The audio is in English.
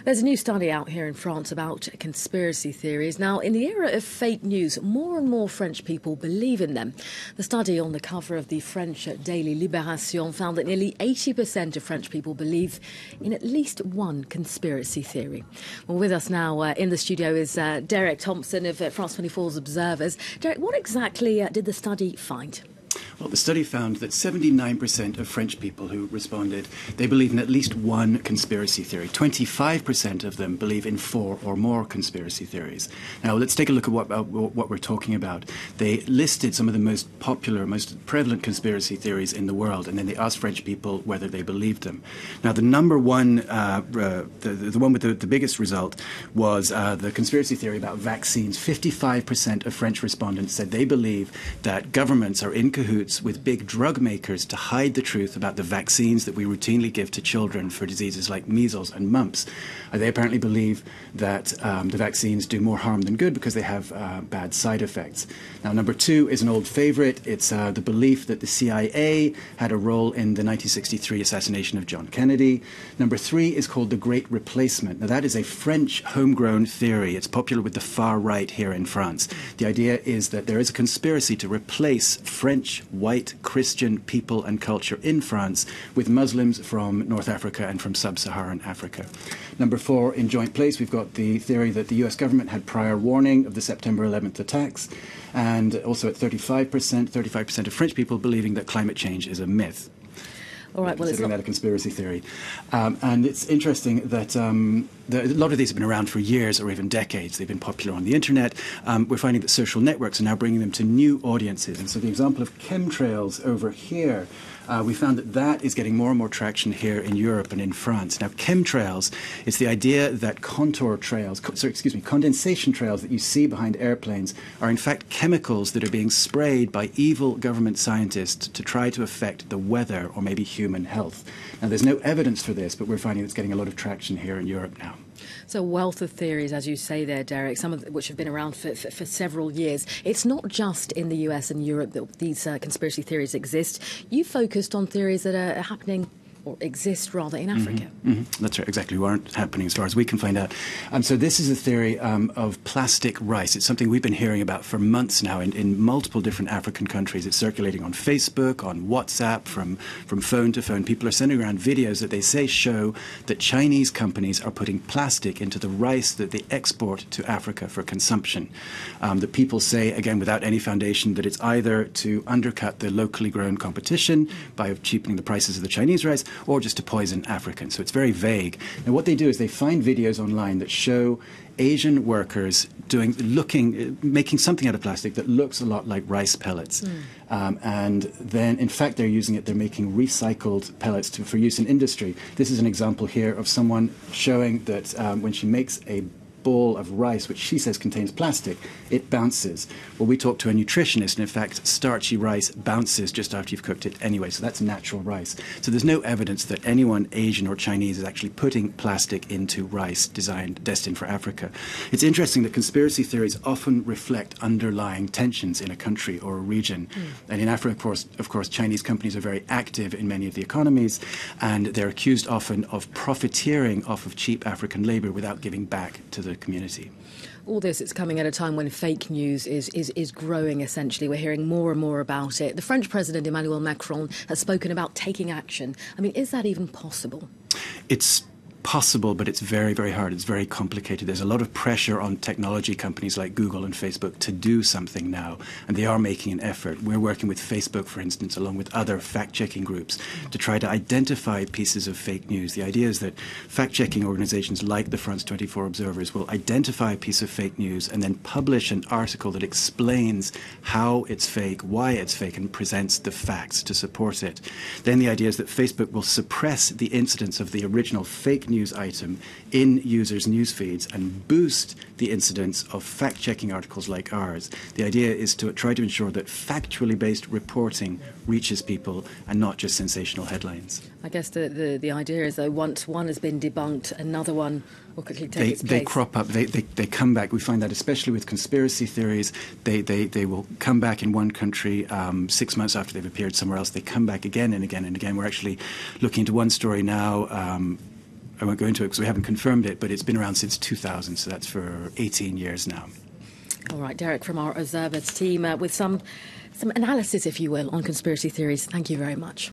There's a new study out here in France about conspiracy theories. Now, in the era of fake news, more and more French people believe in them. The study on the cover of the French daily Libération found that nearly 80% of French people believe in at least one conspiracy theory. Well, with us now in the studio is Derek Thompson of France 24's Observers. Derek, what exactly did the study find? Well, the study found that 79% of French people who responded, they believe in at least one conspiracy theory. 25% of them believe in 4 or more conspiracy theories. Now, let's take a look at what we're talking about. They listed some of the most popular, most prevalent conspiracy theories in the world, and then they asked French people whether they believed them. Now, the number one, the one with the biggest result was the conspiracy theory about vaccines. 55% of French respondents said they believe that governments are in cahoots with big drug makers to hide the truth about the vaccines that we routinely give to children for diseases like measles and mumps. They apparently believe that the vaccines do more harm than good because they have bad side effects. Now, number 2 is an old favorite. It's the belief that the CIA had a role in the 1963 assassination of John Kennedy. Number 3 is called the Great Replacement. Now, that is a French homegrown theory. It's popular with the far right here in France. The idea is that there is a conspiracy to replace French white Christian people and culture in France with Muslims from North Africa and from sub-Saharan Africa. Number 4, in joint place, we've got the theory that the US government had prior warning of the September 11th attacks, and also at 35% of French people believing that climate change is a myth. All right, well, considering that a conspiracy theory. And it's interesting that a lot of these have been around for years or even decades. They've been popular on the internet. We're finding that social networks are now bringing them to new audiences. And so the example of chemtrails over here, we found that is getting more and more traction here in Europe and in France. Now, chemtrails is the idea that condensation trails that you see behind airplanes are in fact chemicals that are being sprayed by evil government scientists to try to affect the weather or maybe human health. Now, there's no evidence for this, but we're finding it's getting a lot of traction here in Europe now. So, wealth of theories, as you say there, Derek, some of which have been around for several years. It's not just in the US and Europe that these conspiracy theories exist. You focused on theories that are happening or exist rather in Africa. That's right, exactly, who aren't happening as far as we can find out. So this is a theory of plastic rice. It's something we've been hearing about for months now in multiple different African countries. It's circulating on Facebook, on WhatsApp, from phone to phone. People are sending around videos that they say show that Chinese companies are putting plastic into the rice that they export to Africa for consumption. The people say, again, without any foundation, that it's either to undercut the locally grown competition by cheapening the prices of the Chinese rice, or just to poison Africans. So it's very vague. And what they do is they find videos online that show Asian workers making something out of plastic that looks a lot like rice pellets. And then, in fact, they're making recycled pellets for use in industry. This is an example here of someone showing that when she makes a bowl of rice, which she says contains plastic, it bounces. Well, we talked to a nutritionist, and in fact, starchy rice bounces just after you've cooked it anyway, so that's natural rice. So there's no evidence that anyone, Asian or Chinese, is actually putting plastic into rice destined for Africa. It's interesting that conspiracy theories often reflect underlying tensions in a country or a region. And in Africa, of course, Chinese companies are very active in many of the economies, and they're accused often of profiteering off of cheap African labor without giving back to the community. All this, it's coming at a time when fake news is growing, essentially. We're hearing more and more about it. The French President, Emmanuel Macron, has spoken about taking action. I mean, is that even possible? It's possible, but it's very, very hard. It's very complicated. There's a lot of pressure on technology companies like Google and Facebook to do something now, and they are making an effort. We're working with Facebook, for instance, along with other fact-checking groups to try to identify pieces of fake news. The idea is that fact-checking organizations like the France 24 Observers will identify a piece of fake news and then publish an article that explains how it's fake, why it's fake, and presents the facts to support it. Then the idea is that Facebook will suppress the incidence of the original fake news item in users' news feeds and boost the incidence of fact-checking articles like ours. The idea is to try to ensure that factually based reporting reaches people and not just sensational headlines. I guess the idea is, though, once one has been debunked, another one will quickly take its place. They crop up, they come back. We find that especially with conspiracy theories, they will come back in one country 6 months after they've appeared somewhere else. They come back again and again and again. We're actually looking into one story now I won't go into it because we haven't confirmed it, but it's been around since 2000, so that's for 18 years now. All right, Derek from our Observers team with some analysis, if you will, on conspiracy theories. Thank you very much.